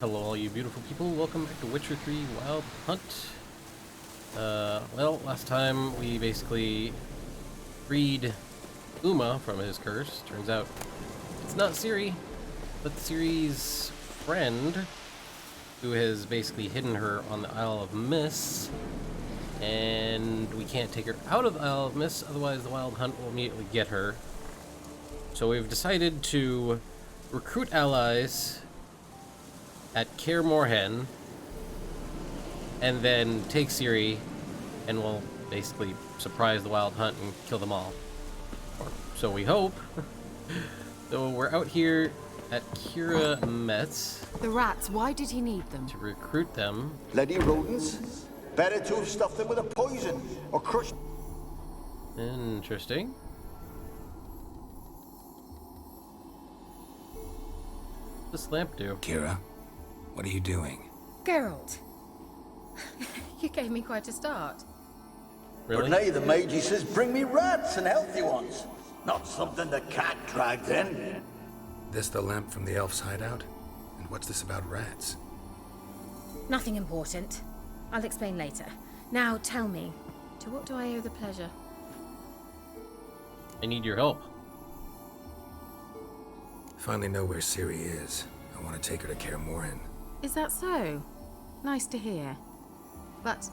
Hello all you beautiful people, welcome back to Witcher 3 Wild Hunt. Well, last time we basically freed Uma from his curse. Turns out it's not Ciri, but Ciri's friend, who has basically hidden her on the Isle of Miss, and we can't take her out of the Isle of Miss, otherwise the Wild Hunt will immediately get her. So we've decided to recruit allies at Kaer Morhen, and then take Ciri, and we'll basically surprise the Wild Hunt and kill them all. Or so we hope. So we're out here at Keira Metz. The rats, why did he need them? To recruit them. Bloody rodents. Better to have stuffed them with a poison or crushed. Interesting. What's this lamp do? Keira, what are you doing? Geralt. You gave me quite a start. Really? But nay, the mage says, bring me rats and healthy ones. Not something the cat dragged in. This the lamp from the elf's hideout? And what's this about rats? Nothing important. I'll explain later. Now tell me, to what do I owe the pleasure? I need your help. Finally know where Ciri is. I want to take her to Kaer Morhen. Is that so? Nice to hear. But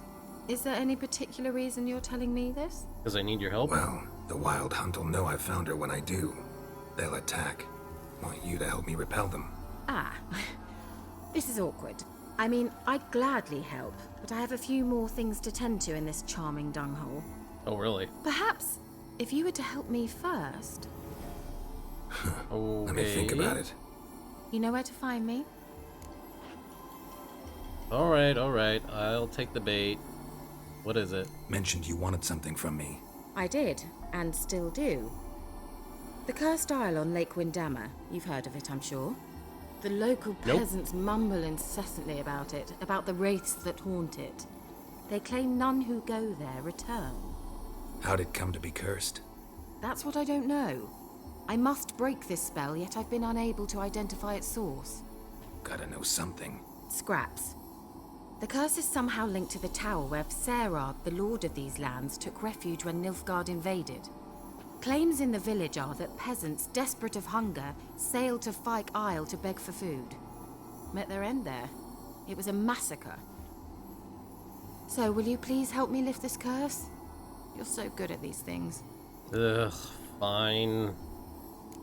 is there any particular reason you're telling me this? Because I need your help? Well, the Wild Hunt will know I found her when I do. They'll attack. Want you to help me repel them. Ah, this is awkward. I mean, I'd gladly help, but I have a few more things to tend to in this charming dunghole. Oh, really? Perhaps, if you were to help me first. Okay. Let me think about it. You know where to find me? Alright, I'll take the bait. What is it? Mentioned you wanted something from me. I did, and still do. The Cursed Isle on Lake Windammer. You've heard of it, I'm sure. The local Nope. peasants mumble incessantly about it, about the wraiths that haunt it. They claim none who go there return. How'd it come to be cursed? That's what I don't know. I must break this spell, yet I've been unable to identify its source. Gotta know something. Scraps. The curse is somehow linked to the tower where Serard, the lord of these lands, took refuge when Nilfgaard invaded. Claims in the village are that peasants, desperate of hunger, sailed to Fyke Isle to beg for food. Met their end there. It was a massacre. So, will you please help me lift this curse? You're so good at these things. Ugh, fine.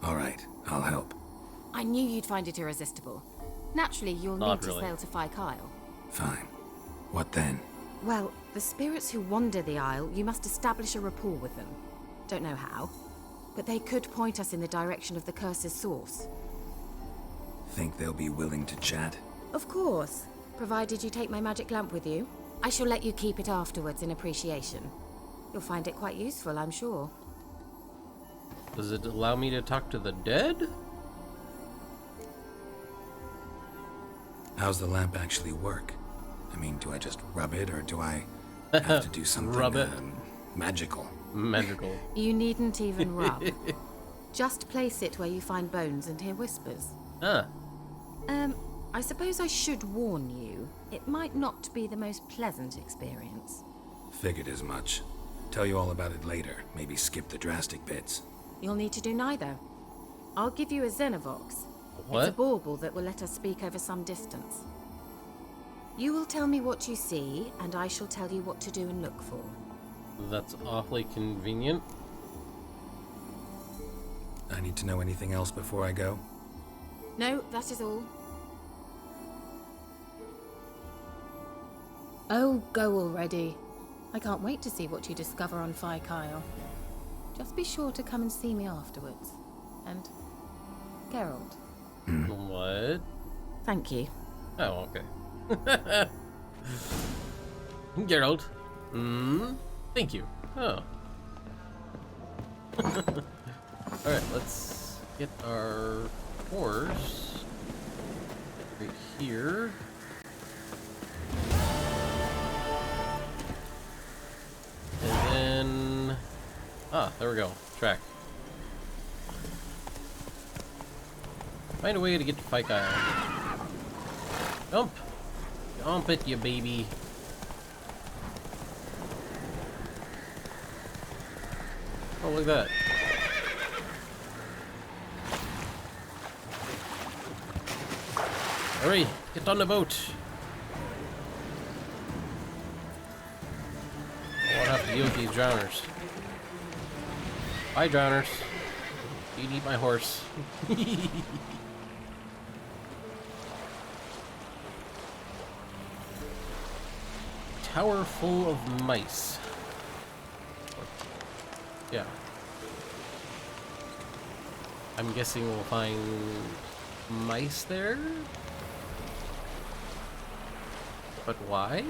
All right, I'll help. I knew you'd find it irresistible. Naturally, you'll Not need really. to sail to Fyke Isle. Fine. What then? Well, the spirits who wander the Isle, you must establish a rapport with them. Don't know how, but they could point us in the direction of the curse's source. Think they'll be willing to chat? Of course, provided you take my magic lamp with you. I shall let you keep it afterwards in appreciation. You'll find it quite useful, I'm sure. Does it allow me to talk to the dead? How's the lamp actually work? I mean, do I just rub it, or do I have to do something Rub it. magical? Magical. You needn't even rub. Just place it where you find bones and hear whispers. Ah, I suppose I should warn you, it might not be the most pleasant experience. Figured as much. Tell you all about it later. Maybe skip the drastic bits. You'll need to do neither. I'll give you a Xenovox. what? It's a bauble that will let us speak over some distance. You will tell me what you see, and I shall tell you what to do and look for. That's awfully convenient. I need to know anything else before I go? No, that is all. Oh, go already. I can't wait to see what you discover on Fyke Isle. Just be sure to come and see me afterwards. And Geralt. What? Thank you. Oh, okay. Geralt. Thank you. Oh. Alright, let's get our horse right here. And then... Ah, there we go. Track. Find a way to get to Fyke Isle. Jump! Jump it, you baby. Oh, look at that. Hurry! Get on the boat! I won't have to deal with these drowners. Bye, drowners. You eat my horse. Tower full of mice. Yeah. I'm guessing we'll find mice there? But why?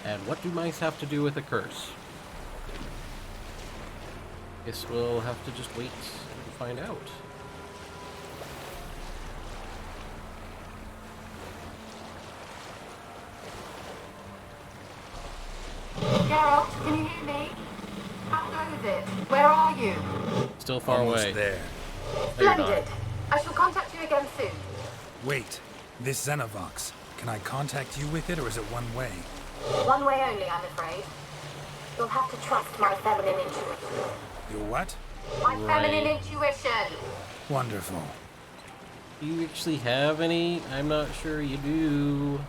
And what do mice have to do with a curse? Guess we'll have to just wait and find out. Geralt, can you hear me? How goes it? Where are you? Still far Almost away. there. No, you're not. Splendid. I shall contact you again soon. Wait, this Xenovox. Can I contact you with it, or is it one way? One way only, I'm afraid. You'll have to trust my feminine intuition. Your what? My Right. feminine intuition. Wonderful. Do you actually have any? I'm not sure you do.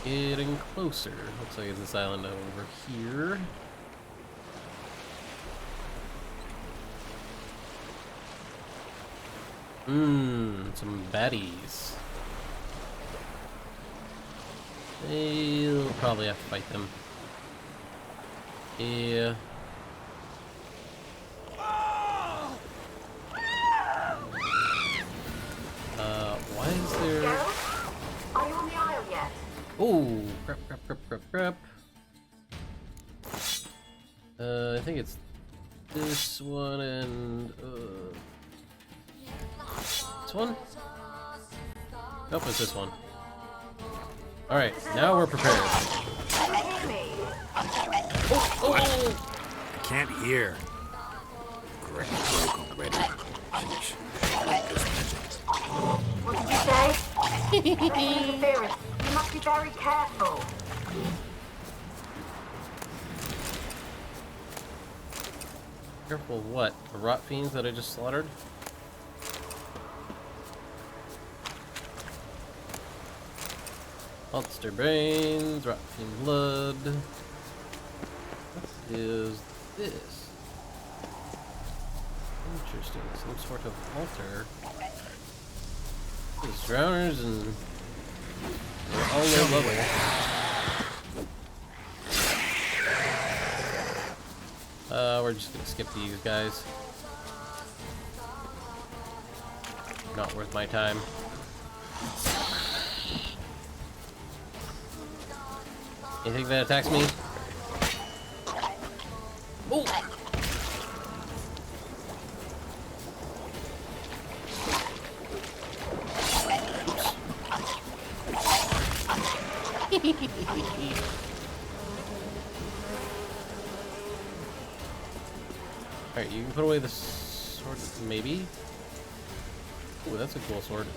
Getting closer. Looks like it's this island over here. Some baddies. They'll probably have to fight them. Yeah. Why is there... Geralt, are you on the Isle yet? Oh, crap. I think it's this one and this one? Nope, it's this one. Alright, now we're prepared. Can you hear me? Oh! I can't hear. Great, broken ready. Sheesh. This magic. What did you say? There's interference. You must be very careful. Careful of what? The rot fiends that I just slaughtered? Monster brains, rot fiend blood. What is this? Interesting, some sort of altar. These drowners and they're all low level. We're just gonna skip these guys. Not worth my time. Anything that attacks me? Oh! Alright, you can put away the sword, maybe? Ooh, that's a cool sword.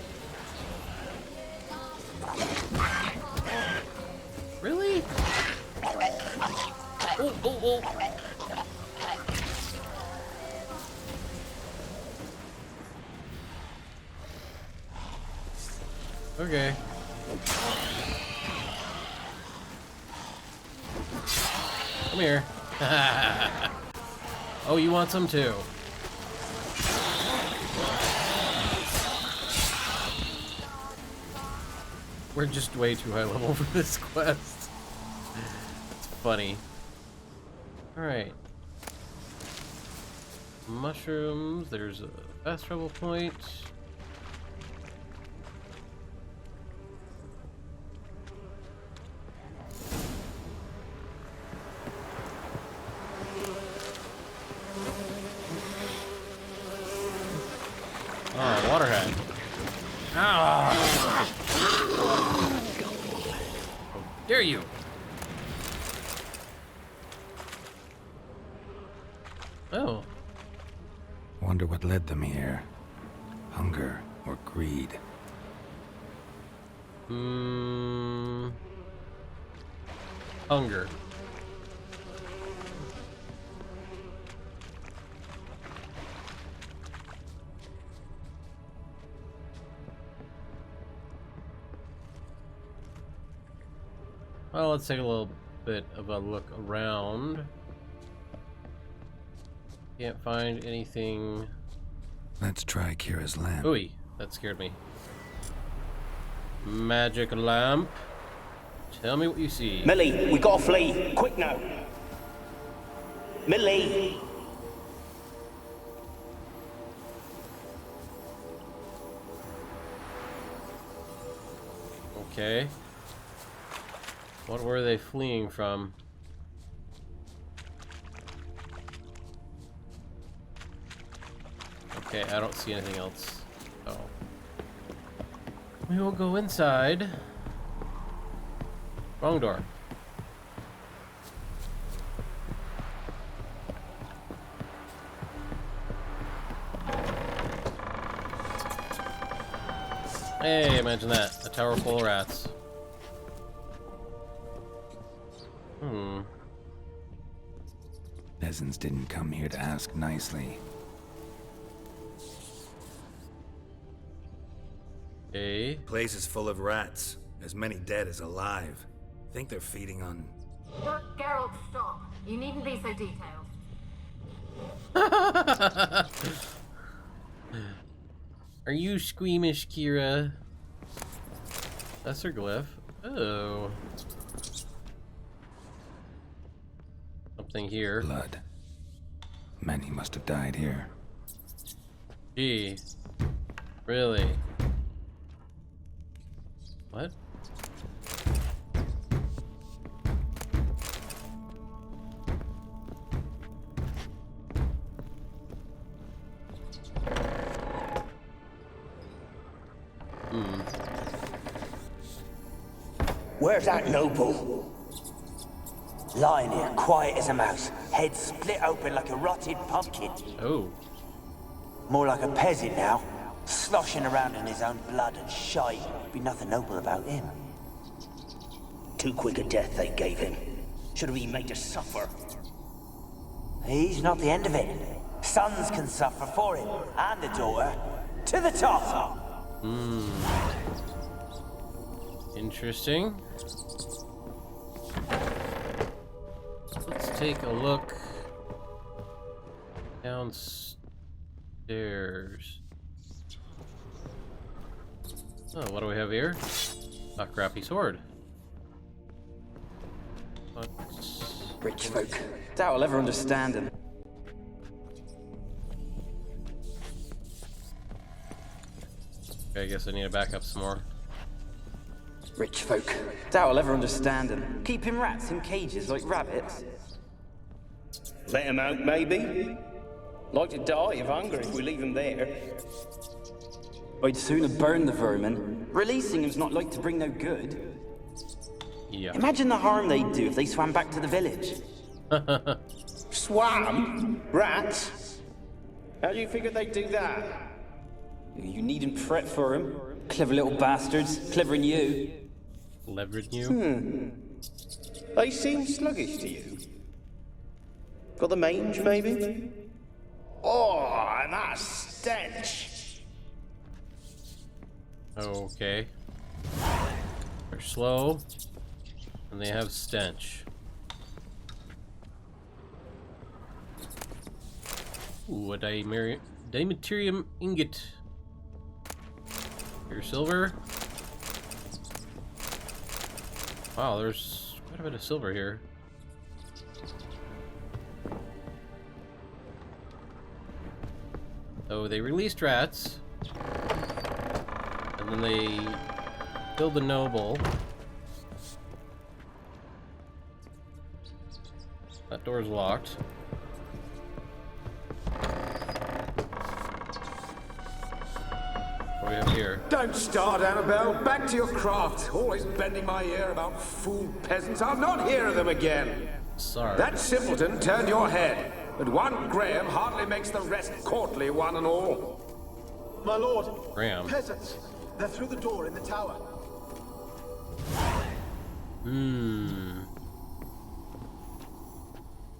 Really? Oh! Okay. Come here. Oh, you want some too? We're just way too high level for this quest. It's funny. Alright. Mushrooms, there's a fast travel point. Oh, waterhead. Ah! How dare you! Oh. wonder what led them here. Hunger or greed? Hunger. Well, let's take a little bit of a look around. Can't find anything. Let's try Kira's lamp. Ooh, that scared me. Magic lamp. Tell me what you see. Millie, we gotta flee. Quick now. Millie! Okay. What were they fleeing from? Okay, I don't see anything else. Oh. We will go inside. Wrong door. Hey, imagine that. A tower full of rats. Peasants didn't come here to ask nicely. Okay. Place is full of rats. As many dead as alive. Think they're feeding on... Geralt, stop. You needn't be so detailed. Are you squeamish, Keira? That's her glyph. Oh. Something here. Blood. Many must have died here. Gee. Really? What? Where's that noble? Lying here, quiet as a mouse, head split open like a rotted pumpkin. Oh. More like a peasant now, sloshing around in his own blood and shite. Be nothing noble about him. Too quick a death they gave him. Should have been made to suffer. He's not the end of it. Sons can suffer for him, and the daughter. To the top! Interesting. Let's take a look downstairs. Oh, what do we have here? A crappy sword. Rich folk. Doubt I'll ever understand them. Okay, I guess I need to back up some more. Rich folk. Doubt I'll ever understand them. Keeping rats in cages like rabbits. Let him out, maybe? Like to die of hunger if we leave him there. I'd sooner burn the vermin. Releasing him's not like to bring no good. Yeah. Imagine the harm they'd do if they swam back to the village. Swam? Rats? How do you figure they'd do that? You needn't fret for 'em. Clever little bastards. Clever than you. Leverage you? They seem sluggish to you. Got the mange, maybe? Oh, and that stench! Okay. They're slow, and they have stench. Ooh, a diametrium ingot. Pure silver. Wow, there's quite a bit of silver here. So they released rats, and then they killed the noble. That door's locked. What do we have here? Don't start, Annabelle. Back to your craft. Always bending my ear about fool peasants. I'll not hear of them again. Sorry. That simpleton turned your head. but one Graham hardly makes the rest courtly, one and all. My lord, Graham. peasants. They're through the door in the tower.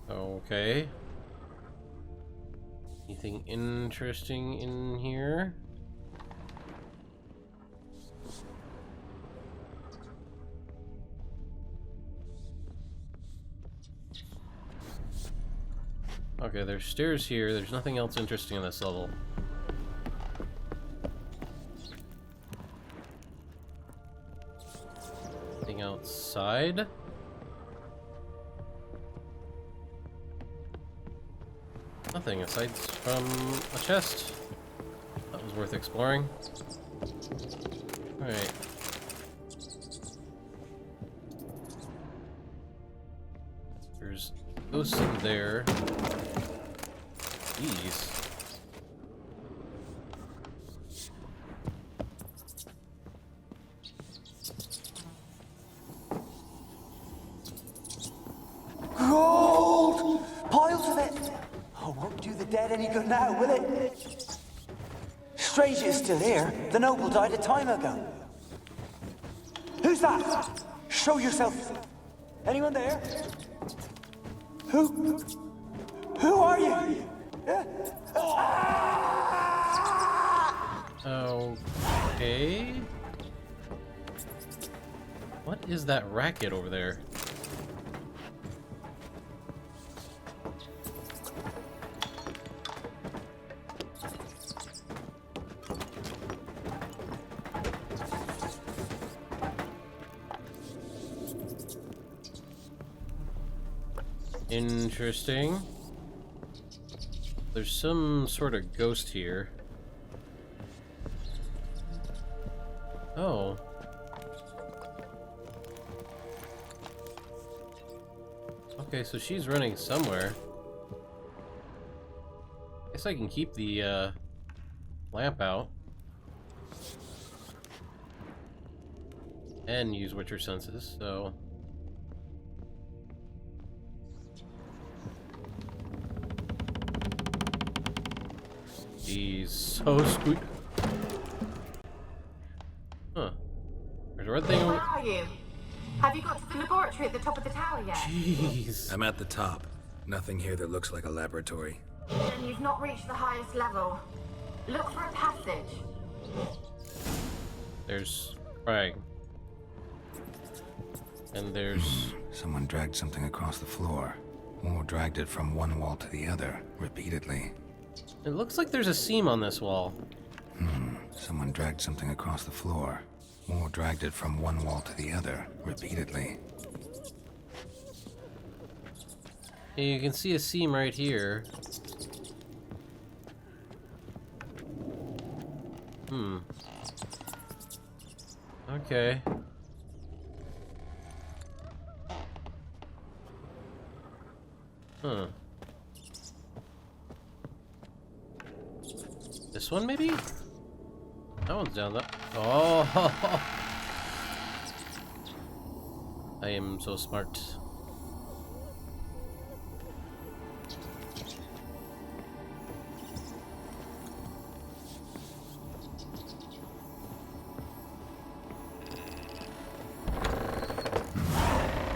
Okay. Anything interesting in here? Okay, there's stairs here. There's nothing else interesting in this level. Anything outside? Nothing aside from a chest. That was worth exploring. Alright. There's ghosts in there. Jeez. Gold! Piles of it! Oh, won't do the dead any good now, will it? Strange it's still here. The noble died a time ago. Who's that? Show yourself. Anyone there? Who are you? Okay. What is that racket over there? Interesting. There's some sort of ghost here. Oh. Okay, so she's running somewhere. Guess I can keep the lamp out. And use Witcher senses, so... He's so sweet. Huh. There's a red thing over. Where are you? Have you got to the laboratory at the top of the tower yet? Jeez. I'm at the top. Nothing here that looks like a laboratory. Then you've not reached the highest level. Look for a passage. There's Craig. And there's... Someone dragged something across the floor. Or dragged it from one wall to the other, repeatedly. It looks like there's a seam on this wall. Someone dragged something across the floor. Or dragged it from one wall to the other, repeatedly. And you can see a seam right here. Okay. Huh. This one, maybe? That one's down there. Oh! I am so smart.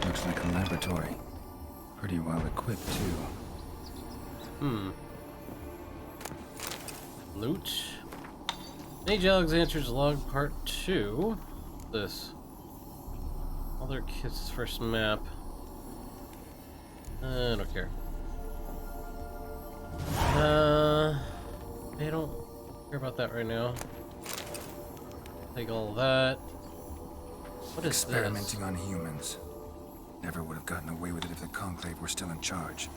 Looks like a laboratory. Pretty well equipped, too. Loot. Mage Alexander's log part 2. This. All their kits first map. I don't care. I don't care about that right now. Take all of that. What is Experimenting on humans. Never would have gotten away with it if the Conclave were still in charge.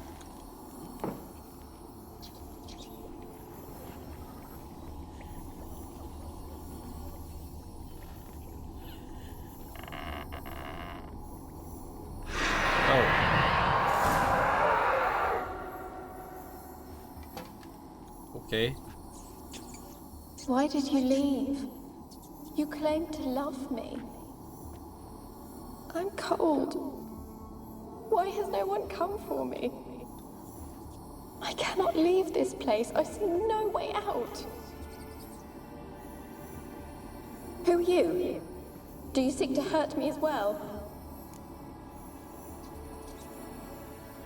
Okay. Why did you leave? You claimed to love me. I'm cold. Why has no one come for me? I cannot leave this place. I see no way out. Who are you? Do you seek to hurt me as well?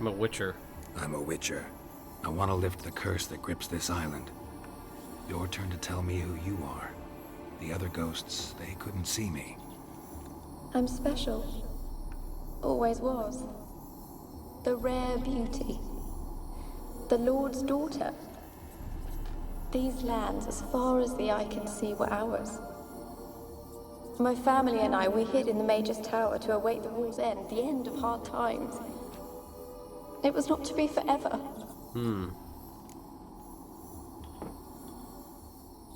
I'm a witcher. I'm a witcher. I want to lift the curse that grips this island. Your turn to tell me who you are. The other ghosts, they couldn't see me. I'm special. Always was. The rare beauty. The Lord's daughter. These lands, as far as the eye can see, were ours. My family and I, we hid in the Major's Tower to await the war's end, the end of hard times. It was not to be forever. Who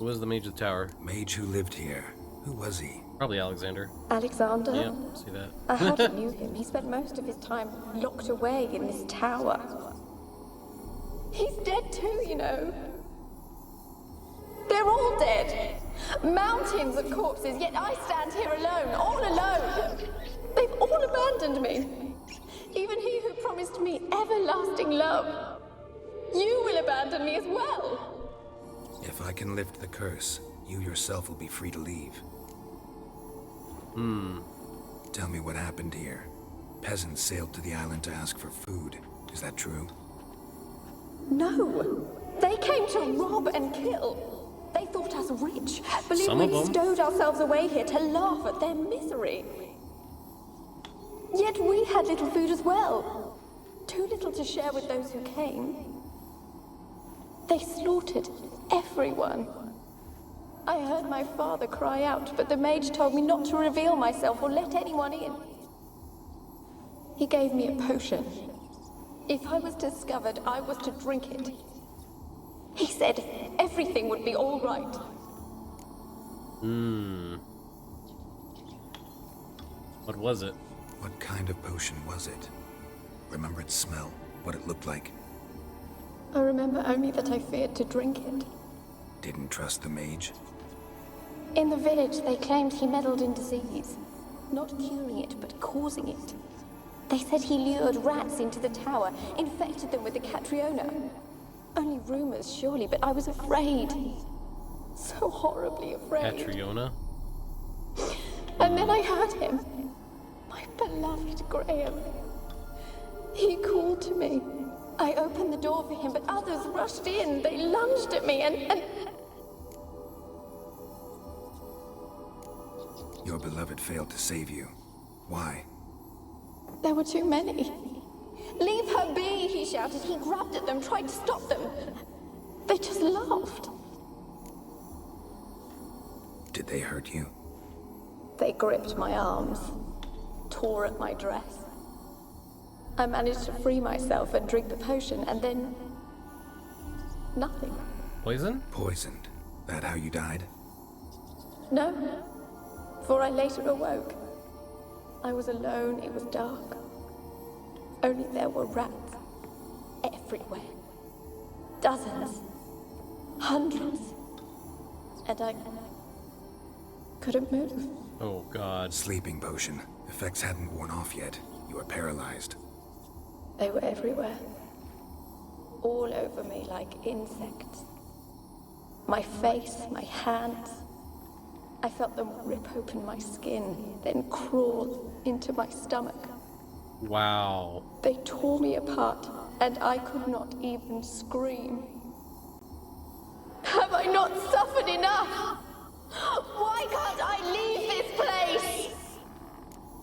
was the mage of the tower? Mage who lived here. Who was he? Probably Alexander. Alexander? Yeah, see that. I hardly knew him. He spent most of his time locked away in this tower. He's dead too, you know. They're all dead. Mountains of corpses, yet I stand here alone, all alone. They've all abandoned me. Even he who promised me everlasting love. You will abandon me as well. If I can lift the curse, you yourself will be free to leave. Tell me what happened here. Peasants sailed to the island to ask for food. Is that true? No. They came to rob and kill. They thought us rich, believed Some of we them. stowed ourselves away here to laugh at their misery. Yet we had little food as well. Too little to share with those who came. They slaughtered everyone. I heard my father cry out, but the mage told me not to reveal myself or let anyone in. He gave me a potion. If I was discovered, I was to drink it. He said everything would be all right. What was it? What kind of potion was it? Remember its smell? What it looked like? I remember only that I feared to drink it. Didn't trust the mage? In the village, they claimed he meddled in disease. Not curing it, but causing it. They said he lured rats into the tower, infected them with the Catriona. Only rumors, surely, but I was afraid. So horribly afraid. Catriona? And then I heard him. My beloved Graham. He called to me. I opened the door for him, but others rushed in. They lunged at me and... Your beloved failed to save you. Why? There were too many. Leave her be, he shouted. He grabbed at them, tried to stop them. They just laughed. Did they hurt you? They gripped my arms, tore at my dress. I managed to free myself and drink the potion, and then... nothing. Poison? Poisoned. That how you died? No, for I later awoke. I was alone, it was dark. Only there were rats. Everywhere. Dozens. Hundreds. And I... couldn't move. Oh, God. Sleeping potion. Effects hadn't worn off yet. You were paralyzed. They were everywhere. All over me like insects. My face, my hands. I felt them rip open my skin, then crawl into my stomach. Wow. They tore me apart, and I could not even scream. Have I not suffered enough? Why can't I leave this place?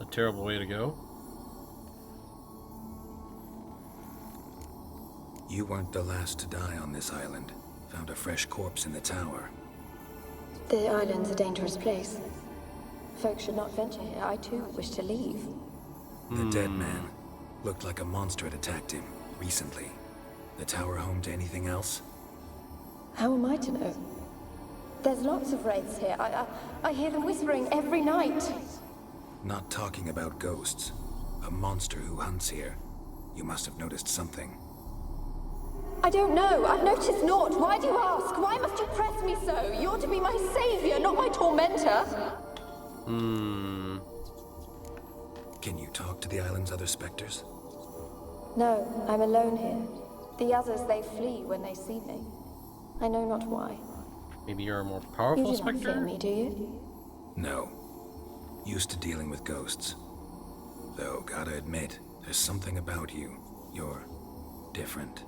A terrible way to go. You weren't the last to die on this island. Found a fresh corpse in the tower. The island's a dangerous place. Folks should not venture here. I too wish to leave. The dead man. Looked like a monster had attacked him, recently. The tower home to anything else? How am I to know? There's lots of wraiths here. I hear them whispering every night. Not talking about ghosts. A monster who hunts here. You must have noticed something. I don't know. I've noticed naught. Why do you ask? Why must you press me so? You're to be my savior, not my tormentor. Can you talk to the island's other specters? No, I'm alone here. The others, they flee when they see me. I know not why. Maybe you're a more You powerful do not spectre? fear me, do you? No. Used to dealing with ghosts. Though, gotta admit, there's something about you. You're different.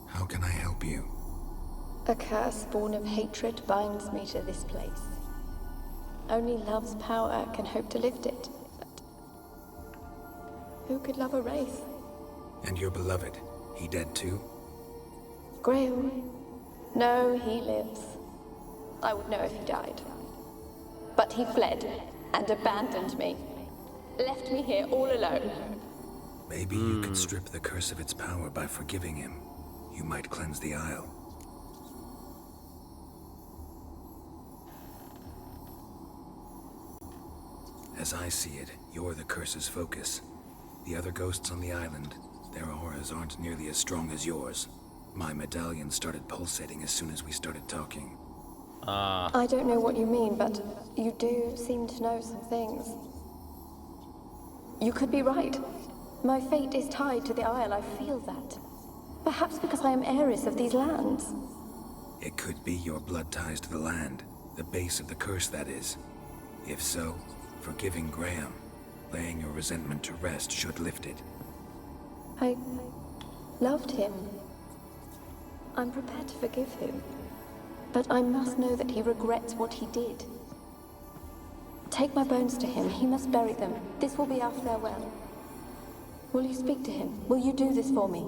How can I help you? A curse born of hatred binds me to this place. Only love's power can hope to lift it, but who could love a wraith? And your beloved, he dead too? Graham? No, he lives. I would know if he died. But he fled and abandoned me. Left me here all alone. Maybe you could strip the curse of its power by forgiving him. You might cleanse the Isle. As I see it, you're the curse's focus. The other ghosts on the island, their auras aren't nearly as strong as yours. My medallion started pulsating as soon as we started talking. I don't know what you mean, but you do seem to know some things. You could be right. My fate is tied to the Isle, I feel that. Perhaps because I am heiress of these lands. It could be your blood ties to the land, the base of the curse, that is. If so, forgiving Graham, laying your resentment to rest should lift it. I loved him. I'm prepared to forgive him. But I must know that he regrets what he did. Take my bones to him. He must bury them. This will be our farewell. Will you speak to him? Will you do this for me?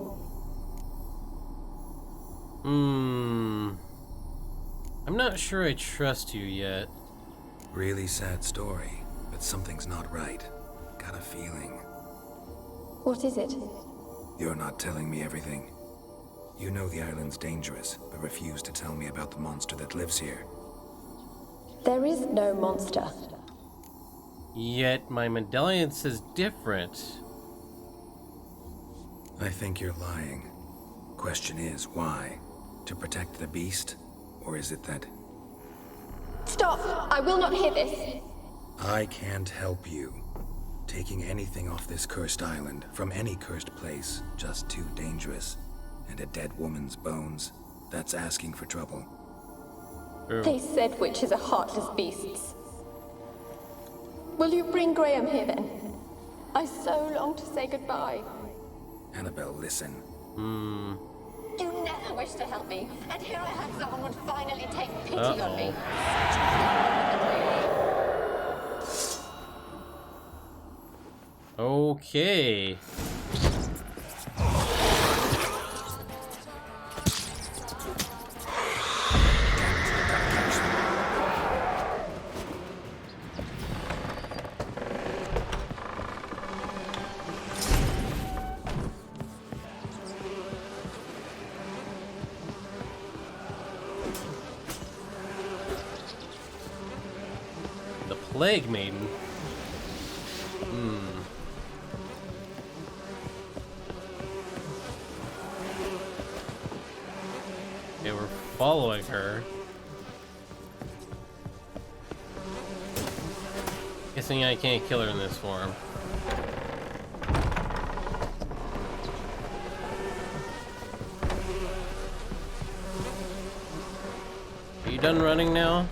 I'm not sure I trust you yet. Really sad story, but something's not right. Got a feeling. What is it? You're not telling me everything. You know the island's dangerous, but refuse to tell me about the monster that lives here. There is no monster. Yet my medallion says different. I think you're lying. Question is, why? To protect the beast? Or is it that... Stop! I will not hear this! I can't help you. Taking anything off this cursed island, from any cursed place, just too dangerous. And a dead woman's bones, that's asking for trouble. They said witches are heartless beasts. Will you bring Graham here then? I so long to say goodbye. Annabelle, listen. You never wished to help me, and here I have someone would finally take pity on me. Okay. Plague Maiden. Okay, we're following her. Guessing I can't kill her in this form. Are you done running now?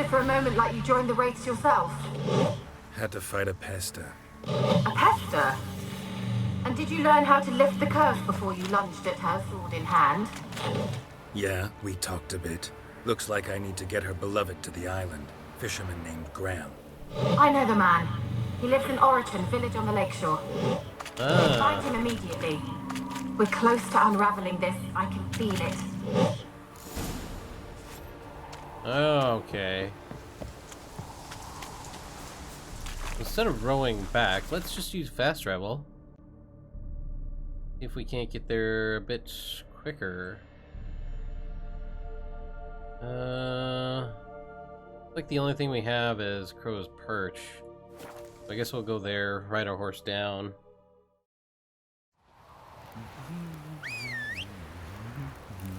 For a moment like you joined the Wraiths yourself. Had to fight a Pesta. A Pesta? And did you learn how to lift the curse before you lunged at her, sword in hand? Yeah, we talked a bit. Looks like I need to get her beloved to the island. Fisherman named Graham. I know the man. He lives in Oriton, village on the lakeshore. Find him immediately. We're close to unraveling this. I can feel it. Okay. Instead of rowing back, let's just use fast travel. See if we can't get there a bit quicker. Like the only thing we have is Crow's Perch. So I guess we'll go there, ride our horse down.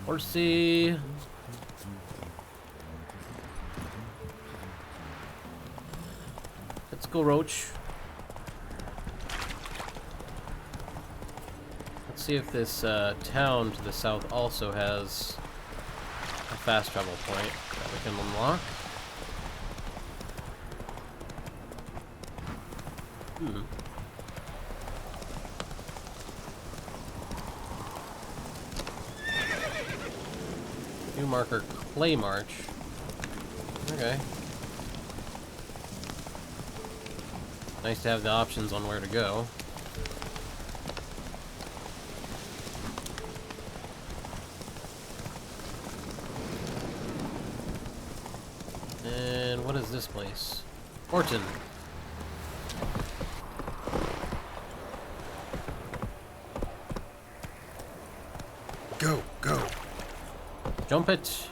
Horsey! Let's go, Roach. Let's see if this town to the south also has a fast travel point that we can unlock. New marker, Clay March. Okay. Nice to have the options on where to go. And what is this place? Horton. Go, go. Jump it.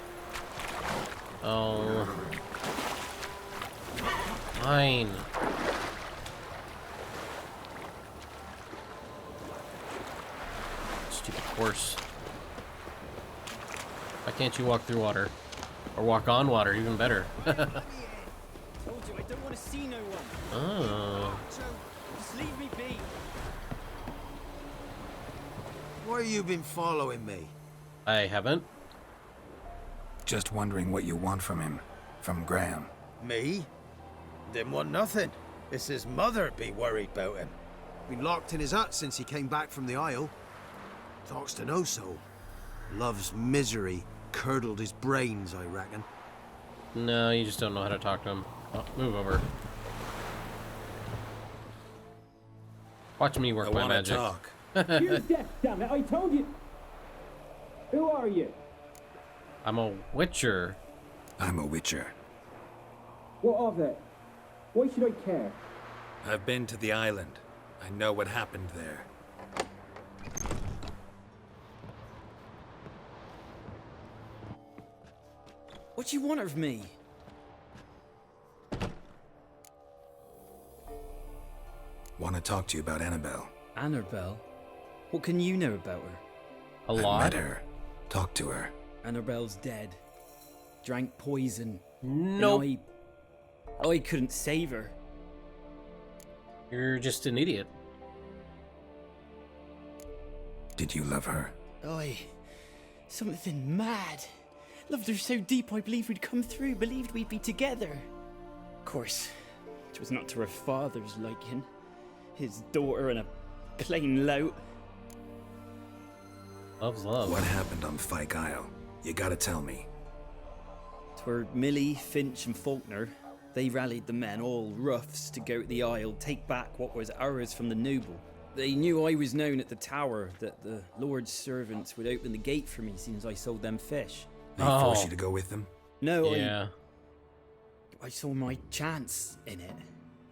Oh. Fine. Stupid horse. Why can't you walk through water? Or walk on water, even better. Told you, I don't want to see no one. Oh. Just leave me be. Why you been following me? I haven't. Just wondering what you want from him. From Graham. Me? Didn't want nothing. It's his mother be worried about him. Been locked in his hut since he came back from the Isle. Talks to no soul. Love's misery curdled his brains, I reckon. No, you just don't know how to talk to him. Oh, move over. Watch me work my magic. Talk. You deaf, damn it! I told you. Who are you? I'm a witcher. I'm a witcher. What of it? Why should I care? I've been to the island. I know what happened there. What do you want of me? Want to talk to you about Annabelle. Annabelle? What can you know about her? A I lot? met her. Talked to her. Annabelle's dead. Drank poison. Nope. And I couldn't save her. You're just an idiot. Did you love her? Something mad. Loved her so deep I believed we'd come through, believed we'd be together. Of course, it was not to her father's liking. His daughter and a plain lout. Love's love. What happened on Fyke Isle? You gotta tell me. 'Twere Millie, Finch and Faulkner. They rallied the men, all roughs, to go to the Isle, take back what was ours from the noble. They knew I was known at the tower, that the Lord's servants would open the gate for me since I sold them fish. They forced you to go with them? No, yeah. I saw my chance in it.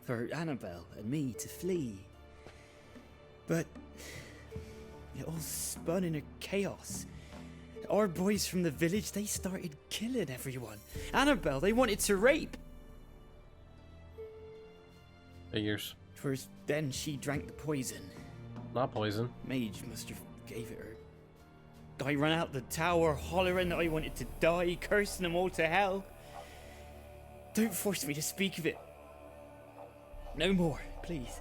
For Annabelle and me to flee. But it all spun in a chaos. Our boys from the village, they started killing everyone. Annabelle, they wanted to rape. Figures. First, then she drank the poison. Not poison. Mage must have gave it her. I ran out the tower hollering that I wanted to die, cursing them all to hell. Don't force me to speak of it. No more, please.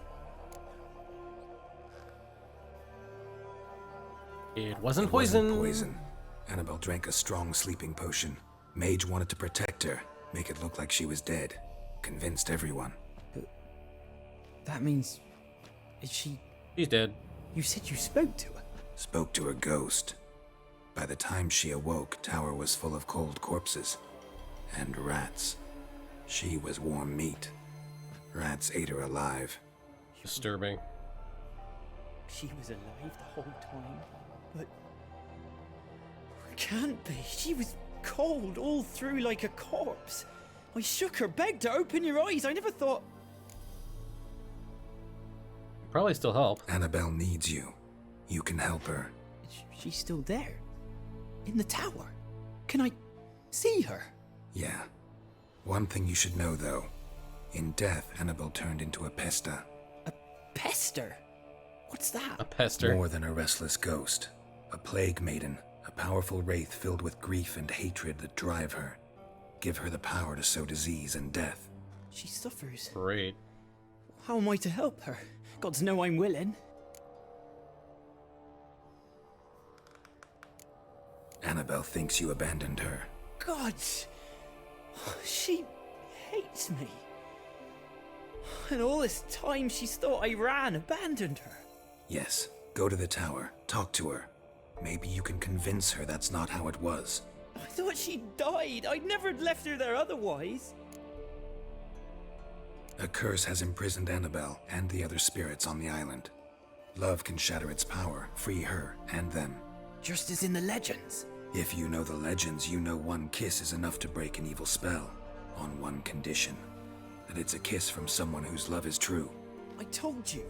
It wasn't It poison. wasn't poison. Annabelle drank a strong sleeping potion. Mage wanted to protect her, make it look like she was dead. Convinced everyone. But that means... Is she... She's dead. You said you spoke to her? Spoke to her ghost. By the time she awoke, tower was full of cold corpses. And rats. She was warm meat. Rats ate her alive. Disturbing. She was alive the whole time, but... Can't be. She was cold all through like a corpse. I shook her, begged her, open your eyes. I never thought... Probably still help. Annabelle needs you. You can help her. She's still there. In the tower. Can I See her? Yeah. One thing you should know, though. In death, Annabelle turned into a Pesta. Pester? What's that? A pester. More than a restless ghost. A plague maiden. A powerful wraith filled with grief and hatred that drive her. Give her the power to sow disease and death. She suffers. Great. How am I to help her? Gods know I'm willing. Annabelle thinks you abandoned her. Gods! She hates me. And all this time she's thought I abandoned her. Yes, go to the tower, talk to her. Maybe you can convince her that's not how it was. I thought she died. I'd never left her there otherwise. A curse has imprisoned Annabelle and the other spirits on the island. Love can shatter its power, free her and them. Just as in the legends. If you know the legends, you know one kiss is enough to break an evil spell. On one condition. That it's a kiss from someone whose love is true. I told you.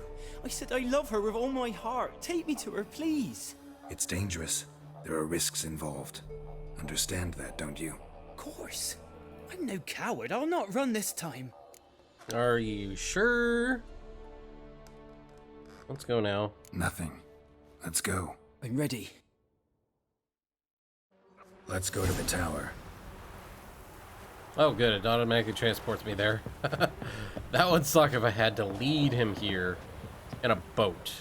I said I love her with all my heart. Take me to her, please. It's dangerous. There are risks involved. Understand that, don't you? Of course. I'm no coward. I'll not run this time. Are you sure? Let's go now. Nothing. Let's go. I'm ready. Let's go to the tower. Oh good, it automatically transports me there. That would suck if I had to lead him here in a boat.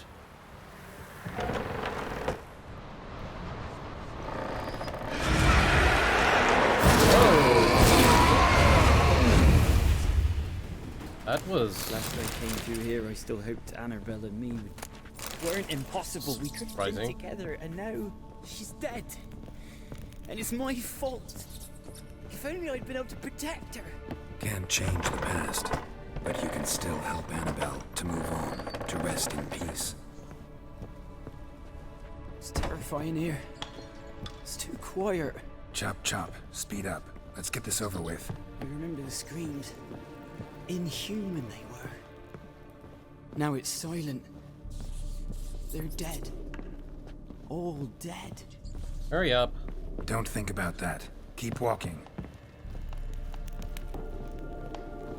That was... Last I came through here, I still hoped Annabelle and me weren't impossible. We could have been together, and now she's dead. And it's my fault. If only I'd been able to protect her. Can't change the past, but you can still help Annabelle to move on, to rest in peace. It's terrifying here. It's too quiet. Chop, chop. Speed up. Let's get this over with. I remember the screams. Inhuman they were. Now it's silent. They're dead. All dead. Hurry up. Don't think about that. Keep walking.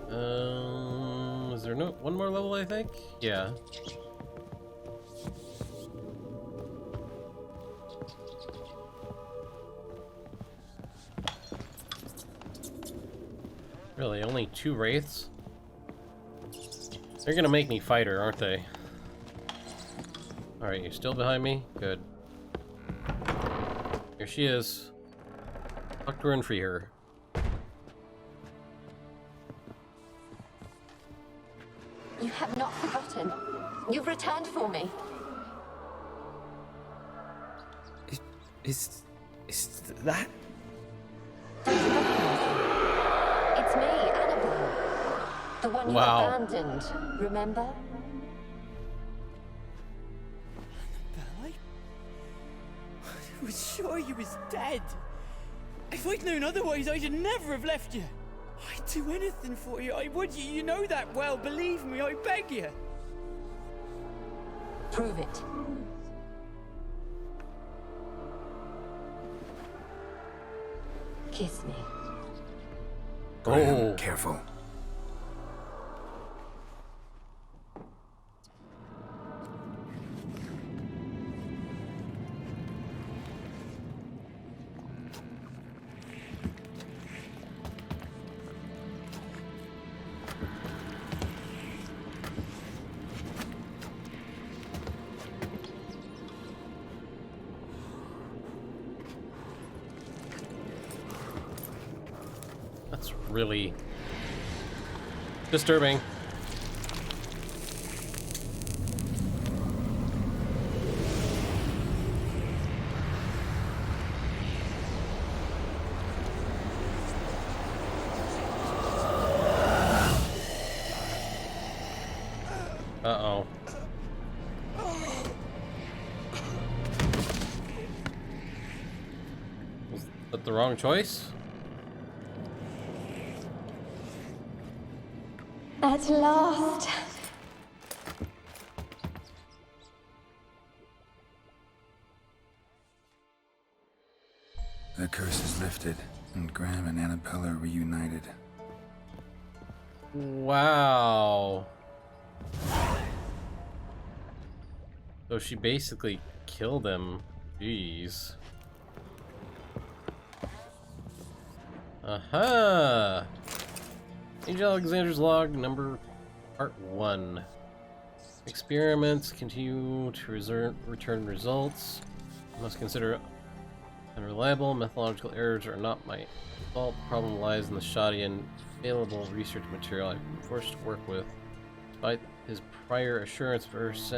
Is there one more level, I think? Yeah. Really, only 2 wraiths? They're gonna make me fight her, aren't they? Alright, you're still behind me? Good. Here she is. Talk to her and free her. You have not forgotten. You've returned for me. Is that? It's me, Annabelle. The one you abandoned, remember? Annabelle, I was sure you was dead. If I'd known otherwise, I'd never have left you. I'd do anything for you. I would. You know that well. Believe me, I beg you. Prove it. Kiss me. Oh, careful. That's really disturbing. Uh-oh. Was that the wrong choice? At last. The curse is lifted. And Graham and Annabelle are reunited. Wow. So she basically killed him. Jeez. Aha! Angel Alexander's log number part 1. Experiments continue to return results. I must consider unreliable. Methodological errors are not my fault. The problem lies in the shoddy and available research material I've been forced to work with. Despite his prior assurance, Versed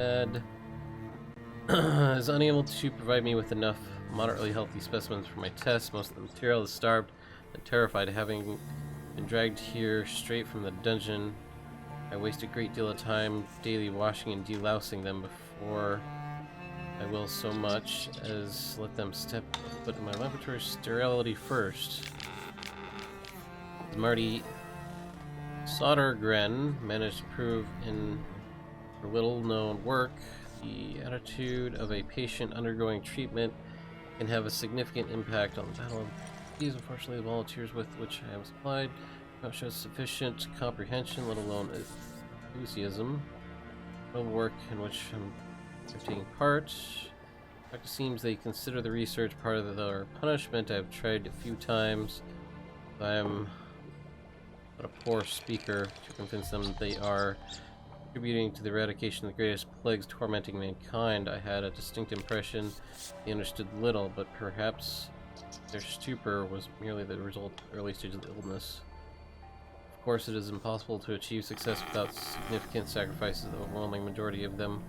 is unable to provide me with enough moderately healthy specimens for my tests. Most of the material is starved and terrified, having been dragged here straight from the dungeon. I waste a great deal of time daily washing and delousing them before I will so much as let them step foot in my laboratory. Sterility first. Marty Sodergren managed to prove in her little-known work the attitude of a patient undergoing treatment can have a significant impact on the battle of disease. Unfortunately, the volunteers with which I am supplied don't show sufficient comprehension, let alone enthusiasm, for the work in which I'm taking part. It seems they consider the research part of their punishment. I've tried a few times. I am but a poor speaker to convince them that they are contributing to the eradication of the greatest plagues tormenting mankind. I had a distinct impression they understood little, but perhaps their stupor was merely the result of early stages of illness. Of course, it is impossible to achieve success without significant sacrifices. The overwhelming majority of them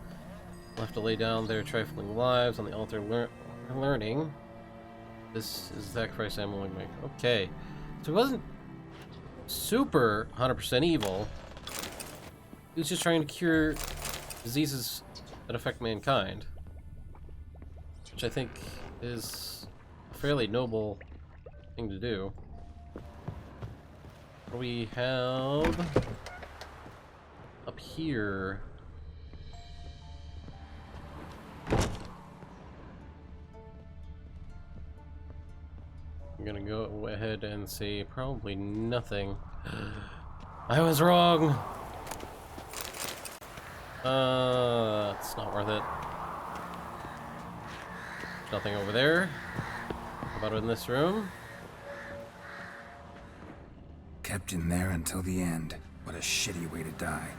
will have to lay down their trifling lives on the altar of learning. This is the sacrifice I'm willing to make. Okay, so it wasn't super 100% evil. He was just trying to cure diseases that affect mankind, which I think is a fairly noble thing to do. What do we have up here? I'm gonna go ahead and say probably nothing. I was wrong. It's not worth it. There's nothing over there. How about in this room? Kept in there until the end. What a shitty way to die.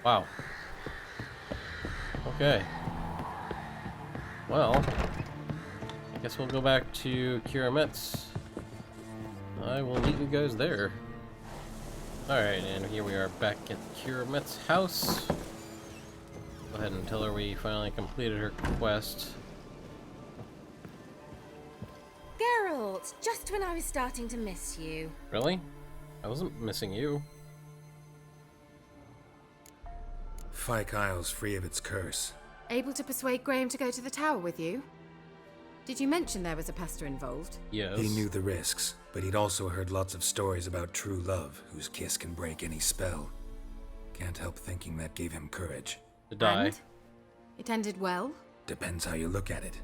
Wow. Okay. Well, I guess we'll go back to Keira Metz. I will meet you guys there. Alright, and here we are back at Keira Metz's house. Go ahead and tell her we finally completed her quest. Geralt, just when I was starting to miss you. Really? I wasn't missing you. Fyke Isle's free of its curse. Able to persuade Graham to go to the tower with you? Did you mention there was a Pesta involved? Yes. He knew the risks, but he'd also heard lots of stories about true love, whose kiss can break any spell. Can't help thinking that gave him courage. To die. And? It ended well? Depends how you look at it.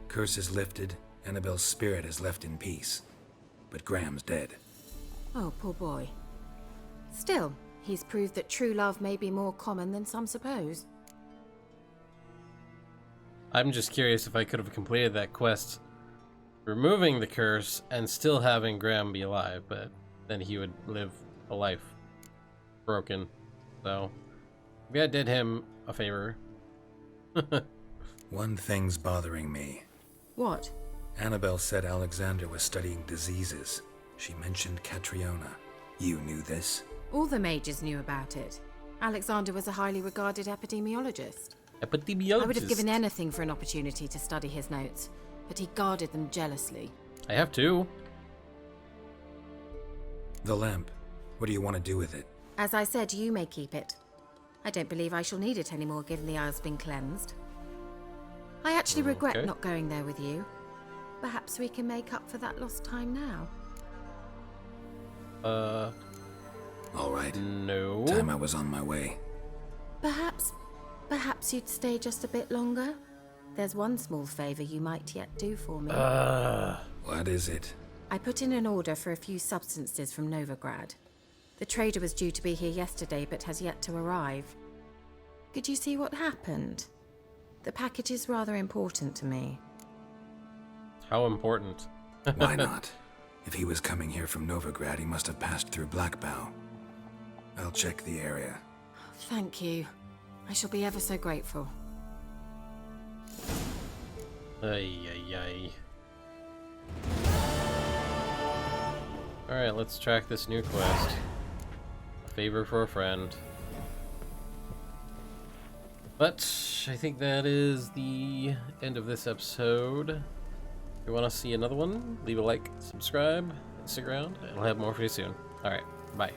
Curse is lifted, Annabelle's spirit is left in peace. But Graham's dead. Oh, poor boy. Still, he's proved that true love may be more common than some suppose. I'm just curious if I could have completed that quest removing the curse and still having Graham be alive, but then he would live a life broken. So maybe I did him a favor. One thing's bothering me. What? Annabelle said Alexander was studying diseases. She mentioned Catriona. You knew this? All the mages knew about it. Alexander was a highly regarded epidemiologist. I would have given anything for an opportunity to study his notes, but he guarded them jealously. I have to. The lamp. What do you want to do with it? As I said, you may keep it. I don't believe I shall need it anymore, given the Isle's been cleansed. I actually regret not going there with you. Perhaps we can make up for that lost time now. All right. No. Time I was on my way. Perhaps you'd stay just a bit longer? There's one small favor you might yet do for me. What is it? I put in an order for a few substances from Novigrad. The trader was due to be here yesterday, but has yet to arrive. Could you see what happened? The package is rather important to me. How important? Why not? If he was coming here from Novigrad, he must have passed through Blackbow. I'll check the area. Thank you. I shall be ever so grateful. Ay, ay, ay. Alright, let's track this new quest. A favor for a friend. But I think that is the end of this episode. If you want to see another one, leave a like, subscribe, and stick around, and I'll have more for you soon. Alright, bye.